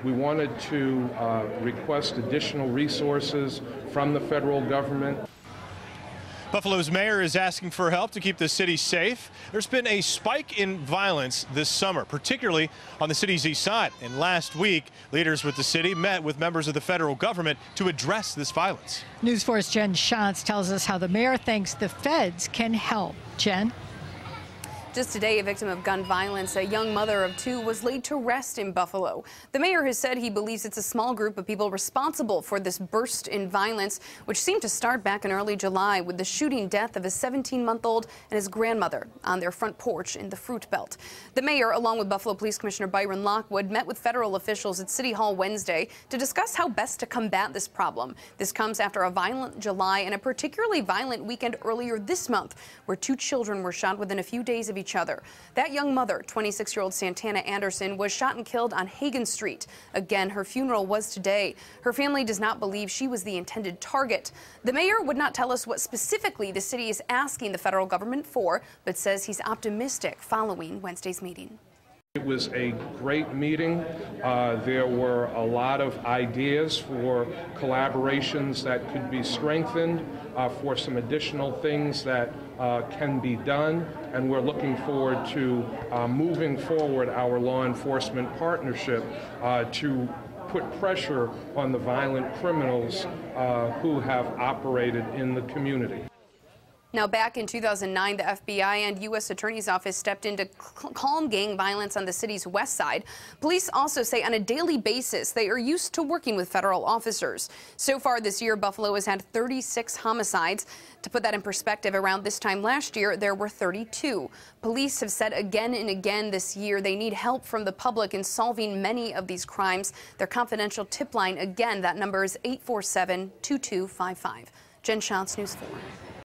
We wanted to request additional resources from the federal government. Buffalo's mayor is asking for help to keep the city safe. There's been a spike in violence this summer, particularly on the city's east side. And last week, leaders with the city met with members of the federal government to address this violence. News 4's Jen Shantz tells us how the mayor thinks the feds can help. Jen? Just today, a victim of gun violence, a young mother of two, was laid to rest in Buffalo. The mayor has said he believes it's a small group of people responsible for this burst in violence, which seemed to start back in early July with the shooting death of a 17-month-old and his grandmother on their front porch in the Fruit Belt. The mayor, along with Buffalo Police Commissioner Byron Lockwood, met with federal officials at City Hall Wednesday to discuss how best to combat this problem. This comes after a violent July and a particularly violent weekend earlier this month, where two children were shot within a few days of each other. That young mother, 26-year-old Santana Anderson, was shot and killed on Hagen Street. Again, her funeral was today. Her family does not believe she was the intended target. The mayor would not tell us what specifically the city is asking the federal government for, but says he's optimistic following Wednesday's meeting. It was a great meeting. There were a lot of ideas for collaborations that could be strengthened, for some additional things that can be done, and we're looking forward to moving forward our law enforcement partnership to put pressure on the violent criminals who have operated in the community. Now, back in 2009, the FBI and U.S. Attorney's Office stepped in to calm gang violence on the city's west side. Police also say on a daily basis they are used to working with federal officers. So far this year, Buffalo has had 36 homicides. To put that in perspective, around this time last year, there were 32. Police have said again and again this year they need help from the public in solving many of these crimes. Their confidential tip line, again, that number is 847-2255. Jen Shantz, News 4.